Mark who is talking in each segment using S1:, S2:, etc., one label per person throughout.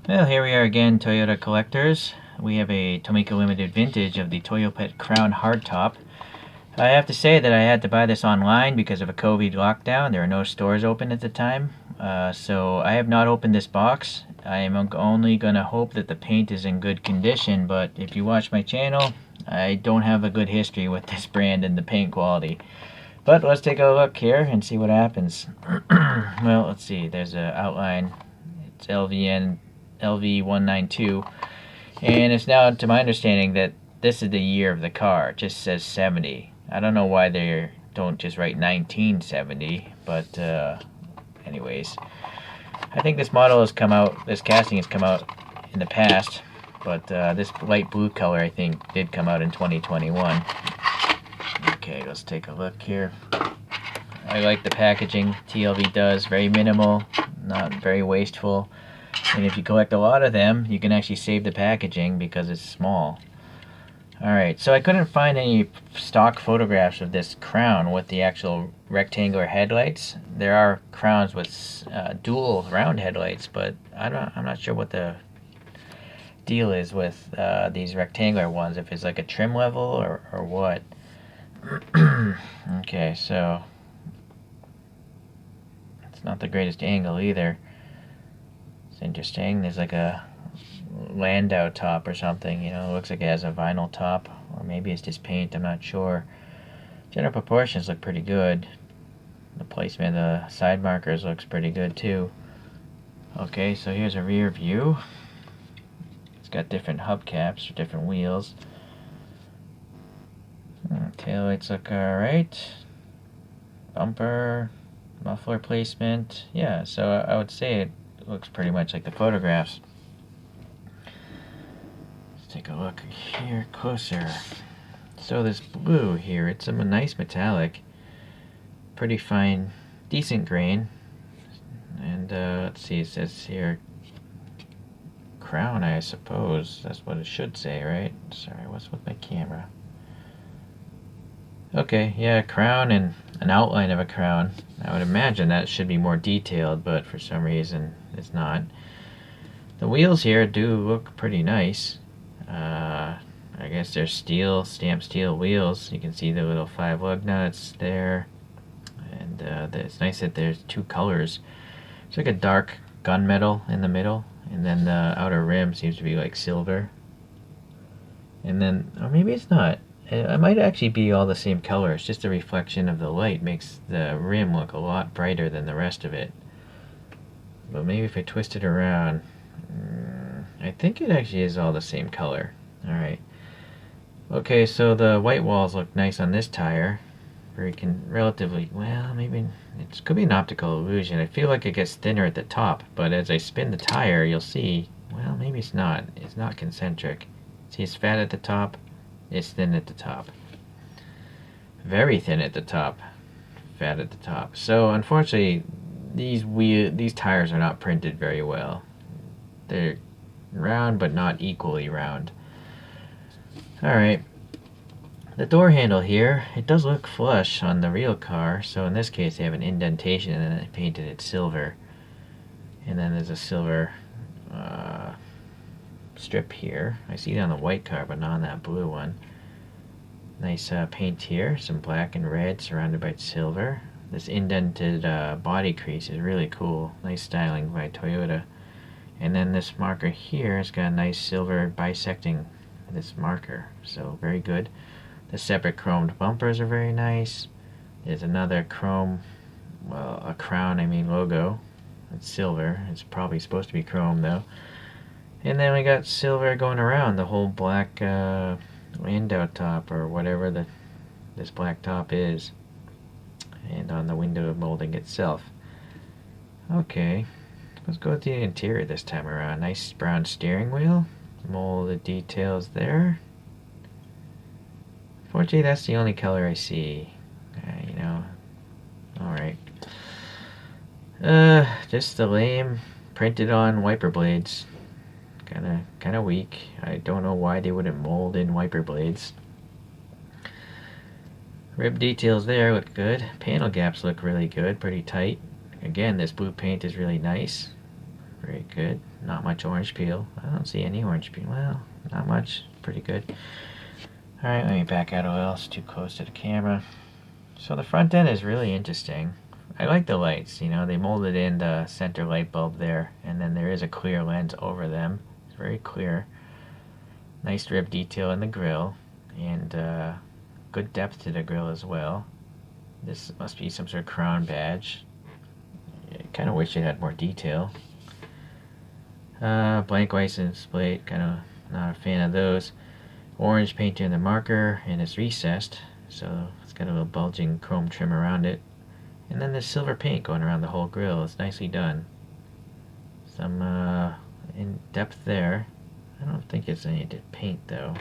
S1: Well, here we are again, Toyota collectors. We have a Tomica Limited Vintage of the Toyopet Crown hardtop. I have to say that I had to buy this online because of a COVID lockdown. There were no stores open at the time. So I have not opened this box. I am only going to hope that the paint is in good condition, but if you watch my channel, I don't have a good history with this brand and the paint quality. But let's take a look here and see what happens. Well, let's see. There's an outline. It's LV-192. And it's now, to my understanding, that this is the year of the car. It just says 70. I don't know why they don't just write 1970, but anyways. I think this model has come out, this casting has come out in the past, but this light blue color, I think, did come out in 2021. Okay, let's take a look here. I like the packaging TLV does, very minimal, not very wasteful. And if you collect a lot of them, you can actually save the packaging because it's small. Alright, so I couldn't find any stock photographs of this Crown with the actual rectangular headlights. There are Crowns with dual round headlights, but I'm not sure what the deal is with these rectangular ones, if it's like a trim level or what. Okay, so it's not the greatest angle either. It's interesting. There's like a Landau top or something, you know. It looks like it has a vinyl top, or maybe it's just paint, I'm not sure. General proportions look pretty good. The placement of the side markers looks pretty good too. Okay, so here's a rear view. It's got different hubcaps for different wheels. Taillights look alright. Bumper, muffler placement. Yeah, so I would say it looks pretty much like the photographs. Let's take a look here closer. So this blue here, it's a nice metallic, pretty fine, decent grain. And let's see, it says here Crown, I suppose. That's what it should say, right? Sorry, what's with my camera? Okay, yeah, Crown and an outline of a crown. I would imagine that should be more detailed, but for some reason it's not. The wheels here do look pretty nice. I guess they're steel, stamped steel wheels. You can see the little 5 lug nuts there. And it's nice that there's 2 colors. It's like a dark gunmetal in the middle, and then the outer rim seems to be like silver. And then, or maybe it's not. It might actually be all the same color. It's just the reflection of the light makes the rim look a lot brighter than the rest of it. But maybe if I twist it around, I think it actually is all the same color. Alright. Okay, so the white walls look nice on this tire. Very relatively, well, maybe it could be an optical illusion. I feel like it gets thinner at the top, but as I spin the tire, you'll see, well, maybe it's not. It's not concentric. See, it's fat at the top. It's thin at the top. Very thin at the top. Fat at the top. So unfortunately, these tires are not printed very well. They're round, but not equally round. Alright. The door handle here, it does look flush on the real car. So in this case, they have an indentation and then they painted it silver. And then there's a silver strip here. I see it on the white car, but not on that blue one. Nice paint here, some black and red surrounded by silver. This indented body crease is really cool. Nice styling by Toyota. And then this marker here has got a nice silver bisecting this marker, so very good. The separate chromed bumpers are very nice. There's another chrome, well, a Crown, logo. It's silver. It's probably supposed to be chrome though. And then we got silver going around the whole black Landau top, or whatever this black top is, and on the window molding itself. Okay, let's go with the interior this time around. Nice brown steering wheel, molded details there. Fortunately, that's the only color I see. Alright. Just the lame printed on wiper blades. Kinda weak. I don't know why they wouldn't mold in wiper blades. Rib details there look good. Panel gaps look really good, pretty tight. Again, this blue paint is really nice. Very good. Not much orange peel. I don't see any orange peel. Well, not much. Pretty good. Alright, let me back out a little. It's too close to the camera. So the front end is really interesting. I like the lights. You know, they molded in the center light bulb there, and then there is a clear lens over them. It's very clear. Nice rib detail in the grille, and good depth to the grille as well. This must be some sort of crown badge. I kind of wish it had more detail. Blank license plate, kind of not a fan of those. Orange paint in the marker, and it's recessed, so it's got a little bulging chrome trim around it. And then there's silver paint going around the whole grille. It's nicely done. Some in depth there. I don't think it's any paint though.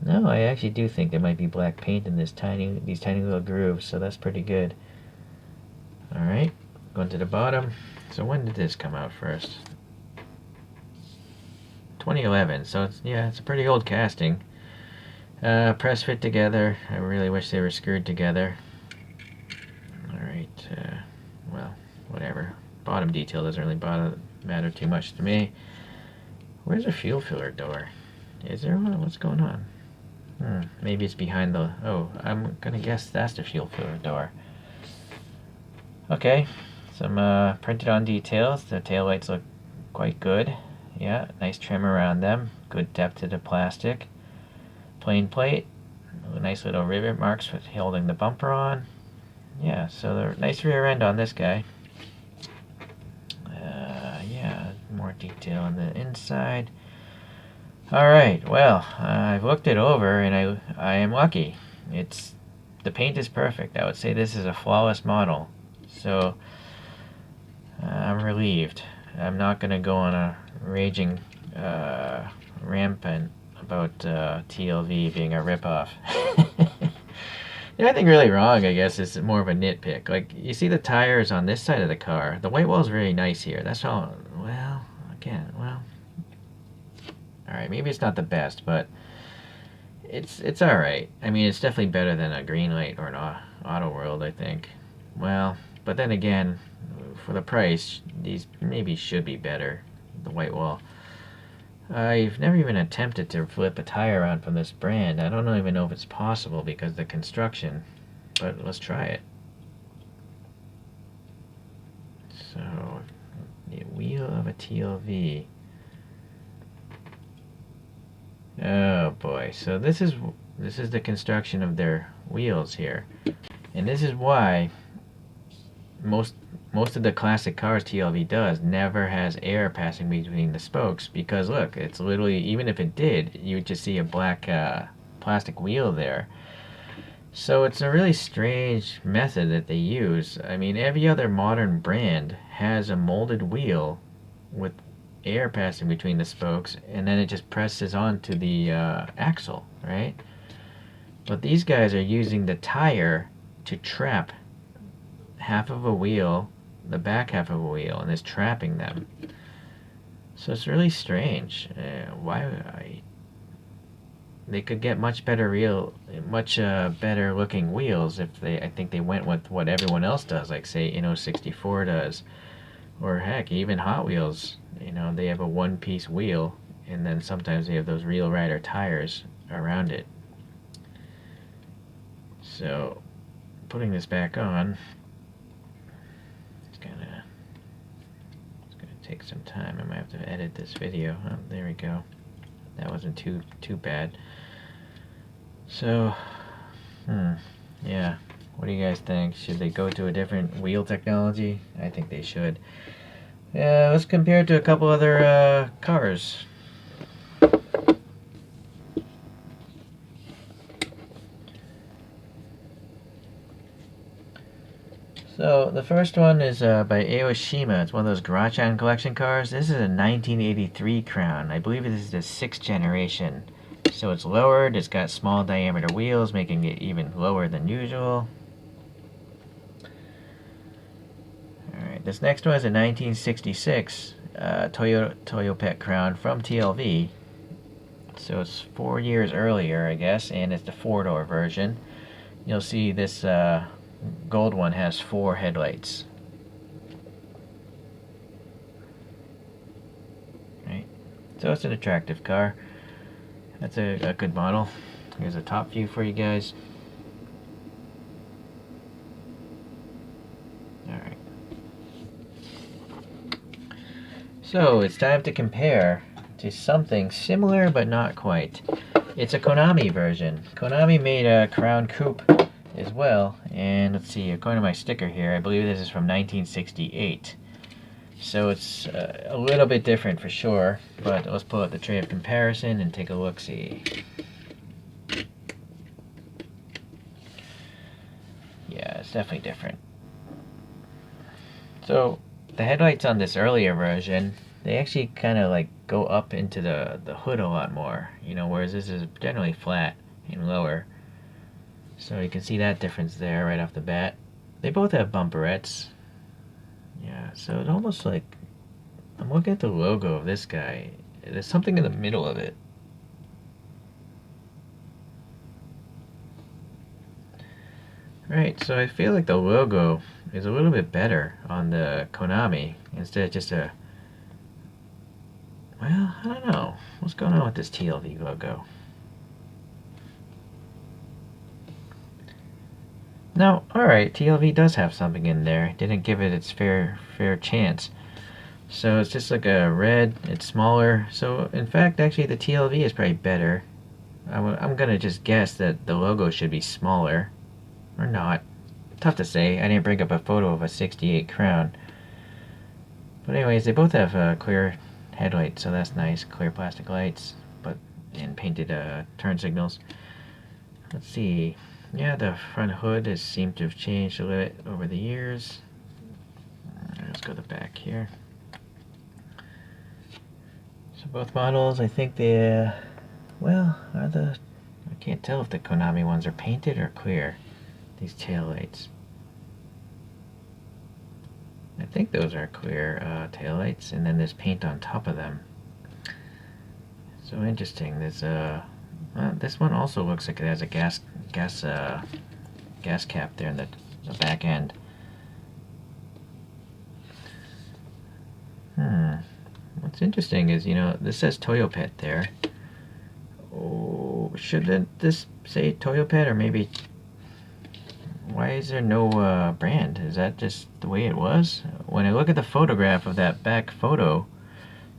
S1: No, I actually do think there might be black paint in these tiny little grooves, so that's pretty good. Alright, going to the bottom. So when did this come out first? 2011, so it's a pretty old casting. Press fit together. I really wish they were screwed together. Alright, well, whatever. Bottom detail doesn't really matter too much to me. Where's the fuel filler door? Is there one? What's going on? Maybe it's behind the... Oh, I'm gonna guess that's the fuel filler door. Okay, some printed on details. The taillights look quite good. Yeah, nice trim around them. Good depth to the plastic. Plain plate. Nice little rivet marks for holding the bumper on. Yeah, so the nice rear end on this guy. Yeah, more detail on the inside. Alright, well, I've looked it over and I am lucky. The paint is perfect. I would say this is a flawless model. So, I'm relieved. I'm not going to go on a raging rampant about TLV being a ripoff. Nothing really wrong, I guess. It's more of a nitpick. Like, you see the tires on this side of the car. The white wall is very nice here. That's all. Well, again, well. Alright, maybe it's not the best, but it's alright. I mean, it's definitely better than a green light or an Auto World, I think. Well, but then again, for the price, these maybe should be better. The white wall. I've never even attempted to flip a tire around from this brand. I don't even know if it's possible because of the construction, but let's try it. So, the wheel of a TLV. Oh boy, so this is the construction of their wheels here, and this is why most of the classic cars TLV does never has air passing between the spokes, because look, it's literally, even if it did, you would just see a black plastic wheel there. So it's a really strange method that they use. I mean, every other modern brand has a molded wheel with air passing between the spokes, and then it just presses onto the axle, right? But these guys are using the tire to trap half of a wheel, the back half of a wheel, and is trapping them. So it's really strange. They could get much better better looking wheels if I think they went with what everyone else does, like say Inno64 does, or heck, even Hot Wheels. They have a one-piece wheel, and then sometimes they have those Real Rider tires around it. So, putting this back on, it's gonna take some time. I might have to edit this video. Oh, there we go. That wasn't too bad. So, yeah. What do you guys think? Should they go to a different wheel technology? I think they should. Yeah, let's compare it to a couple other cars. So the first one is by Aoshima. It's one of those Garage-on collection cars. This is a 1983 Crown. I believe this is the 6th generation. So it's lowered. It's got small diameter wheels, making it even lower than usual. Alright, this next one is a 1966 Toyota Toyopet Crown from TLV. So it's 4 years earlier, I guess, and it's the 4-door version. You'll see this gold one has 4 headlights. So it's an attractive car. That's a good model. Here's a top view for you guys. Alright. So it's time to compare to something similar but not quite. It's a Konami version. Konami made a Crown Coupe as well, and let's see, according to my sticker here, I believe this is from 1968. So it's a little bit different for sure, but let's pull out the tray of comparison and take a look-see. Yeah, it's definitely different. So the headlights on this earlier version, they actually kind of like go up into the hood a lot more, you know, whereas this is generally flat and lower. So you can see that difference there right off the bat. They both have bumperettes. Yeah, so it's almost like, I'm looking at the logo of this guy. There's something in the middle of it. Right, so I feel like the logo is a little bit better on the Konami instead of just a, well, I don't know. What's going on with this TLV logo? No, alright, TLV does have something in there. Didn't give it its fair chance. So it's just like a red, it's smaller. So in fact, actually the TLV is probably better. I'm gonna just guess that the logo should be smaller. Or not. Tough to say. I didn't bring up a photo of a 68 Crown. But anyways, they both have clear headlights, so that's nice. Clear plastic lights, and painted turn signals. Let's see. Yeah, the front hood has seemed to have changed a little bit over the years. Let's go to the back here. So both models, I think they, well, I can't tell if the Konami ones are painted or clear. These tail lights. I think those are clear tail lights, and then there's paint on top of them. So interesting. There's this one also looks like it has a gas cap there in the back end. What's interesting is, you know, this says Toyopet there. Oh, shouldn't this say Toyopet, or maybe? Why is there no brand? Is that just the way it was? When I look at the photograph of that back photo,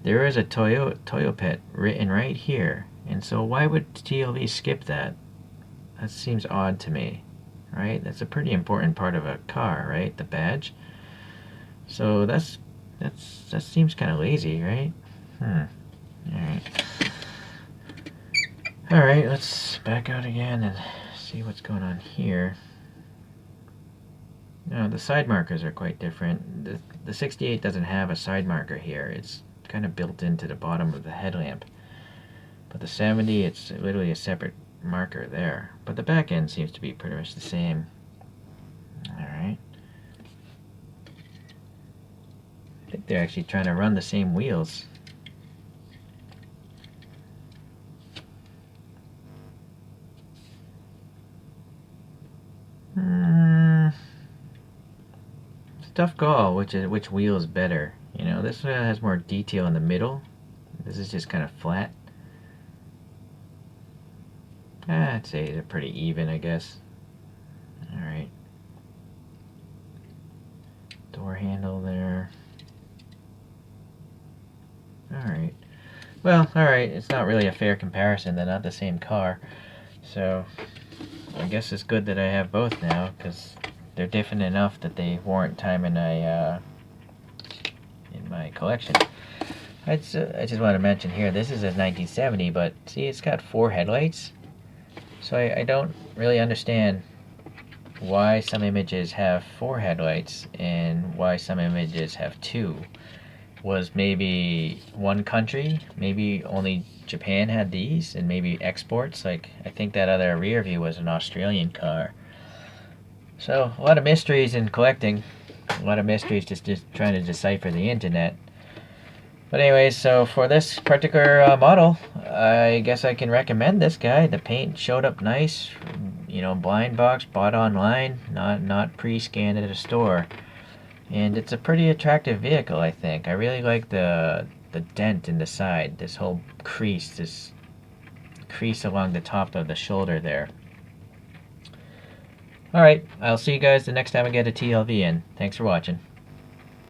S1: there is a Toyopet written right here. And so why would TLV skip that? That seems odd to me, right? That's a pretty important part of a car, right? The badge. So that seems kind of lazy, right? Alright, let's back out again and see what's going on here. Now, the side markers are quite different. The 68 doesn't have a side marker here. It's kind of built into the bottom of the headlamp. But the 70, it's literally a separate marker there. But the back end seems to be pretty much the same. Alright. I think they're actually trying to run the same wheels. Tough call, which wheel is better. You know, this one has more detail in the middle. This is just kind of flat. I'd say they're pretty even, I guess. Alright. Door handle there. Alright. Well, alright, it's not really a fair comparison. They're not the same car. So, I guess it's good that I have both now, because they're different enough that they warrant time in my collection. I just want to mention here, this is a 1970, but see, it's got 4 headlights. So I don't really understand why some images have 4 headlights and why some images have 2. Was maybe one country, maybe only Japan had these, and maybe exports, like I think that other rear view was an Australian car. So a lot of mysteries in collecting, a lot of mysteries just trying to decipher the internet. But anyways, so for this particular model, I guess I can recommend this guy. The paint showed up nice, you know, blind box, bought online, not pre-scanned at a store. And it's a pretty attractive vehicle, I think. I really like the the dent in the side, this whole crease, this crease along the top of the shoulder there. Alright, I'll see you guys the next time I get a TLV in. Thanks for watching.